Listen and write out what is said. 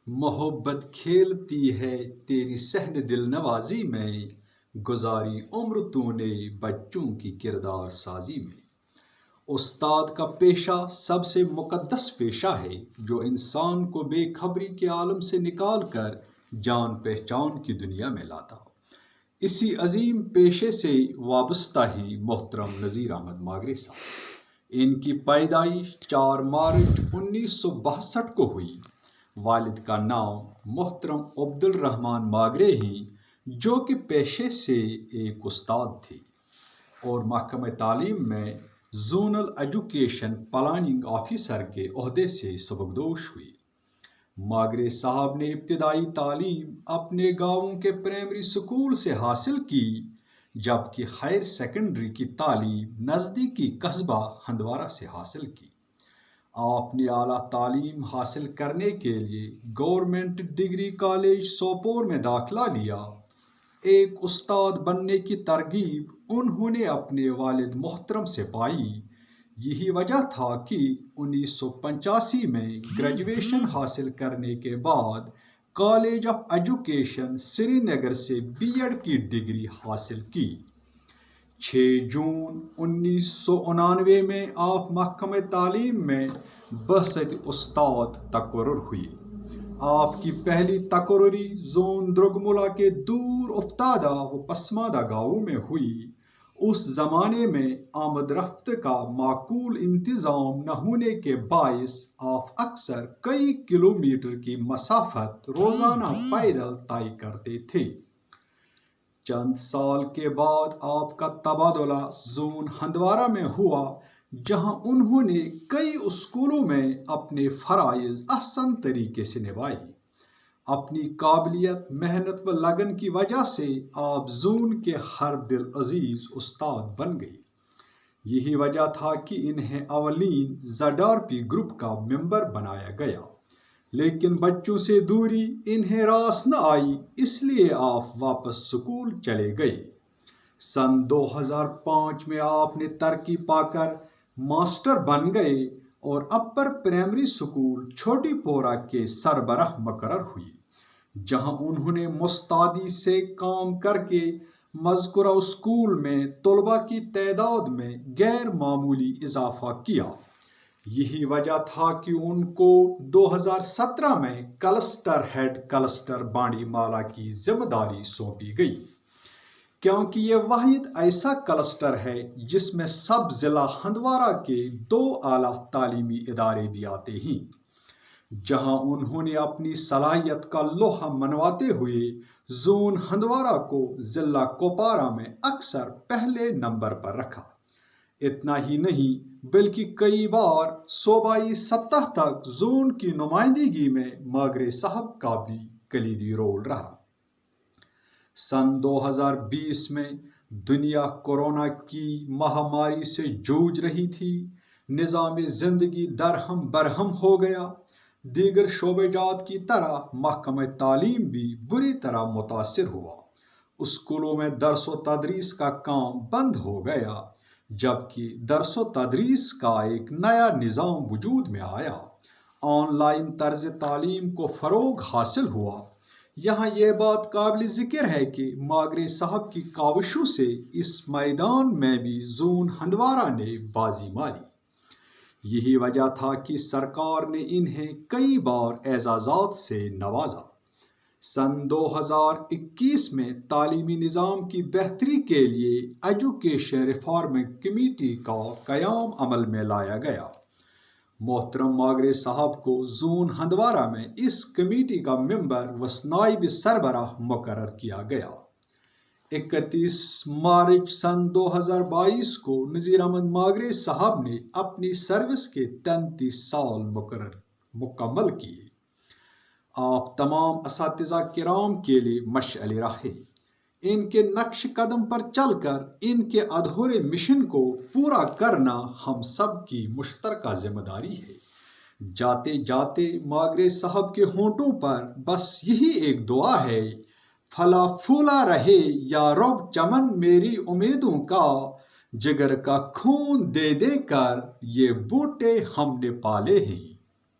محبت کھیلتی ہے تیری صحن دل نوازی میں، گزاری عمر تو نے بچوں کی کردار سازی میں۔ استاد کا پیشہ سب سے مقدس پیشہ ہے، جو انسان کو بے خبری کے عالم سے نکال کر جان پہچان کی دنیا میں لاتا۔ اسی عظیم پیشے سے وابستہ ہیں محترم نذیر احمد ماگرے صاحب۔ ان کی پیدائش 4 مارچ 1962 کو ہوئی۔ والد کا نام محترم عبدالرحمن ماگرے ہیں، جو کہ پیشے سے ایک استاد تھے اور محکمہ تعلیم میں زونل ایجوکیشن پلاننگ آفیسر کے عہدے سے سبکدوش ہوئی۔ ماگرے صاحب نے ابتدائی تعلیم اپنے گاؤں کے پرائمری اسکول سے حاصل کی، جبکہ ہائر سیکنڈری کی تعلیم نزدیکی قصبہ ہندوارہ سے حاصل کی۔ آپ نے اعلیٰ تعلیم حاصل کرنے کے لیے گورنمنٹ ڈگری کالج سوپور میں داخلہ لیا۔ ایک استاد بننے کی ترغیب انہوں نے اپنے والد محترم سے پائی۔ یہی وجہ تھا کہ 1985 میں گریجویشن حاصل کرنے کے بعد کالج آف ایجوکیشن سری نگر سے بی ایڈ کی ڈگری حاصل کی۔ 6 جون 1999 میں آپ محکمہ تعلیم میں بحثت استاد تقرر ہوئی۔ آپ کی پہلی تقرری زون درگملہ کے دور افتادہ و پسماندہ گاؤں میں ہوئی۔ اس زمانے میں آمد رفت کا معقول انتظام نہ ہونے کے باعث آپ اکثر کئی کلومیٹر کی مسافت روزانہ پیدل طے کرتے تھے۔ چند سال کے بعد آپ کا تبادلہ زون ہندوارہ میں ہوا، جہاں انہوں نے کئی اسکولوں میں اپنے فرائض احسن طریقے سے نبھائے۔ اپنی قابلیت، محنت و لگن کی وجہ سے آپ زون کے ہر دل عزیز استاد بن گئے۔ یہی وجہ تھا کہ انہیں اولین ZRP گروپ کا ممبر بنایا گیا، لیکن بچوں سے دوری انہیں راس نہ آئی، اس لیے آپ واپس اسکول چلے گئے۔ سن 2005 میں آپ نے ترقی پا کر ماسٹر بن گئے اور اپر پرائمری اسکول چھوٹی پورہ کے سربراہ مقرر ہوئے، جہاں انہوں نے مستعدی سے کام کر کے مذکورہ اسکول میں طلباء کی تعداد میں غیر معمولی اضافہ کیا۔ یہی وجہ تھا کہ ان کو 2017 میں کلسٹر ہیڈ کلسٹر بانڈی مالا کی ذمہ داری سونپی گئی، کیونکہ یہ واحد ایسا کلسٹر ہے جس میں سب ضلع ہندوارہ کے 2 اعلیٰ تعلیمی ادارے بھی آتے ہیں، جہاں انہوں نے اپنی صلاحیت کا لوہا منواتے ہوئے زون ہندوارہ کو ضلع کوپارا میں اکثر پہلے نمبر پر رکھا۔ اتنا ہی نہیں بلکہ کئی بار صوبائی سطح تک زون کی نمائندگی میں ماگرے صاحب کا بھی کلیدی رول رہا۔ سن 2020 میں دنیا کورونا کی مہاماری سے جوجھ رہی تھی۔ نظام زندگی درہم برہم ہو گیا۔ دیگر شعبہ جات کی طرح محکمہ تعلیم بھی بری طرح متاثر ہوا۔ اسکولوں میں درس و تدریس کا کام بند ہو گیا، جبکہ درس و تدریس کا ایک نیا نظام وجود میں آیا۔ آن لائن طرز تعلیم کو فروغ حاصل ہوا۔ یہاں یہ بات قابل ذکر ہے کہ ماگرے صاحب کی کاوشوں سے اس میدان میں بھی زون ہندوارہ نے بازی ماری۔ یہی وجہ تھا کہ سرکار نے انہیں کئی بار اعزازات سے نوازا۔ سن 2021 میں تعلیمی نظام کی بہتری کے لیے ایجوکیشن ریفارمنگ کمیٹی کا قیام عمل میں لایا گیا۔ محترم ماگرے صاحب کو زون ہندوارہ میں اس کمیٹی کا ممبر و نائب سربراہ مقرر کیا گیا۔ 31 مارچ سن 2022 کو نذیر احمد ماگرے صاحب نے اپنی سروس کے 33 سال مکمل کیے۔ آپ تمام اساتذہ کرام کے لیے مشعل راہ ہیں۔ ان کے نقش قدم پر چل کر ان کے ادھورے مشن کو پورا کرنا ہم سب کی مشترکہ ذمہ داری ہے۔ جاتے جاتے ماگرے صاحب کے ہونٹوں پر بس یہی ایک دعا ہے: پھلا پھولا رہے یا رب چمن میری امیدوں کا، جگر کا خون دے دے کر یہ بوٹے ہم نے پالے ہیں۔